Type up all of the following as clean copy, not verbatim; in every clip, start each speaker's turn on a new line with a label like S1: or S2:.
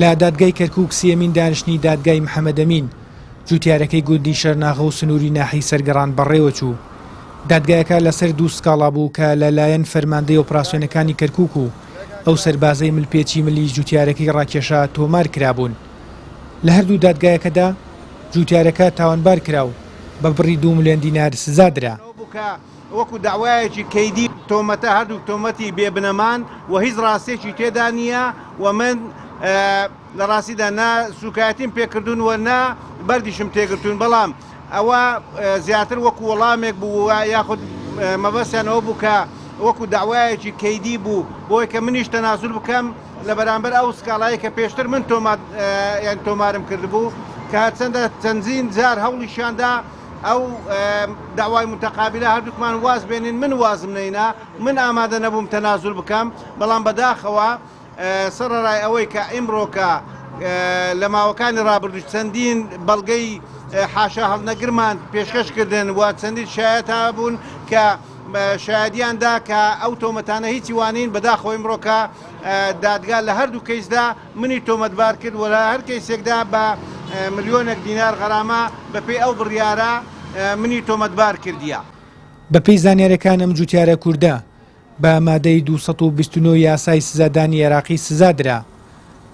S1: لە دادگای کەرکووک سێمین دانیشتنی دادگای محەممەد ئەمین جوتیارەکەی گوندی شەرناغە و سنووری ناحی سەرگەڕان بەڕێوە چوو. دادگایەکە لەسەر دوو سکاڵا بوو کە لەلایەن فەرماندەی ئۆپراسیۆنەکانی کەرکووک و ئەو سەربازەی ملپێچی ملی جوتیارەکەی ڕاکێشا تۆمار کرابوون. لە هەردوو دادگایەکەدا جوتیارەکە تاوانبار کراو بە بڕی 2 ملیۆن دینار سزادرا.
S2: وەکو داوایەکی کەیدی تۆمەتە هەردوو تۆمەتی بێبنەمان و هیچ ڕاستێکی تێدا نییە و من لە ڕاستیدا نا سوکایەتیم پێکردوون و نا بەردیشم تێگرتوون، بەڵام ئەوە زیاتر وەکو وەڵامێک بوو یاخود مەبەستیانەوە بوو کە وەکو داوایەکی کەیدی بوو بۆی کە منیش تەناسول بکەم لە بەرامبەر ئەو سکاڵایی کە پێشتر من تۆمارم کردبوو کە هەرچەندە چەندین جار هەوڵیشاندا ئەو داوای متەقابلە هەردووکمان واز بێنین، من وازم نەینا، من ئامادە نەبووم تەناسول بکەم، بەڵام بەداخەوە سەرڕای ئەوەی کە ئیمڕۆکە لە ماوەکانی ڕابردوو چەندین بەڵگەی حاشا هەڵنەگرمان پێشکەش کردن و چەندین شایەت بوون کە شایەتیاندا کە ئەو تۆمەتانە هیچی وانین، بەداخەوە ئیمڕۆکە دادگا لە هەردوو کەیسدا منی تۆمەتبار کرد و لە هەر کەیسێکدا بە ملیۆنێک دینار غەرامە بەپێی ئەو بڕیارە منی تۆمەتبار کردیە.
S1: بەپێی زانیاریەکان ئەم جوتیارە کووردە بە مادەی 229 یاسای سزادانی عێراقی سزادرا.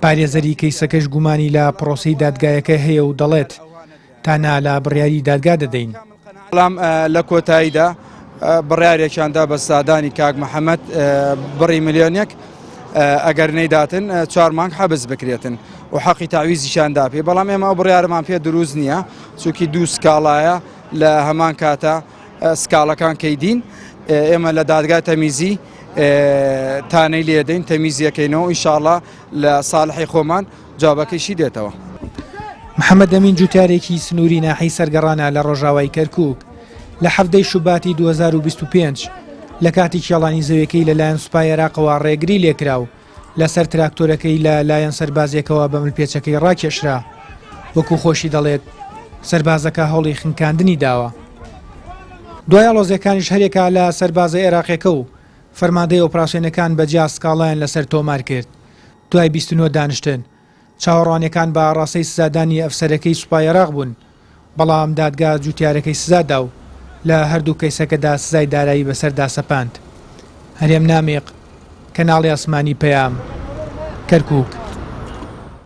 S1: پارێزەری کەیسەکەش گومانی لە پرۆسەی دادگایەکە هەیە و دەڵێت تانا لە بڕیاری دادگا دەدەین.
S3: بەڵام لە کۆتاییدا بڕیارێکیاندا بە سادانی کاک محەممەد بڕی ملیۆنێک ئەگەر نەیداتن 4 مانگ حەبس بکرێتن و حەقی تاویزیشاندا پێ، بەڵام ئێمە ئەو بڕیارەمان پێ دروست نییە چونکی 2 سکاڵایە لە هەمان کاتە سکاڵەکان کەیدین. ئێمە لە دادگای تەمیزی تانەی لێدەین، تەمیزیەکەینەوە ئینشاڵڵا لە ساڵحی خۆمان جوابەکەیشی دێتەوە.
S1: محەممەد ئەمین جوتیارێکی سنووری ناحی سەرگەڕانە لە ڕۆژاوای کەرکووک لە 7 شوباتی 2025 لە کاتی کێڵانی زەویەکەی لەلایەن سوپای عێراقەوە ڕێگری لێکراو لەسەر تراکتۆرەکەی لە لایەن سەربازێکەوە بە ملپێچەکەی ڕاکێشرا. وەکو خۆشی دەڵێت سەربازەکە هەوڵی خنکاندنی داوە. دوای ئاڵۆزیەکانیش هەرێکا لە سەربازە عێراقیەکە و فەرماندەی ئۆپراسیۆنەکان بەجیا سکاڵایان لەسەر تۆمار کرد. دوای 29 دانیشتن چاوەڕوانیەکان بە ڕاستەی سزادانی ئەفسەرەکەی سوپای عێراق بوون، بەڵام دادگا جوتیارەکەی سزادا و لە هەردوو کەیسەکەدا سزای دارایی بەسەردا سەپاند. هەرێم نامێق، کەناڵی ئاسمانی پەیام، کەرکووک.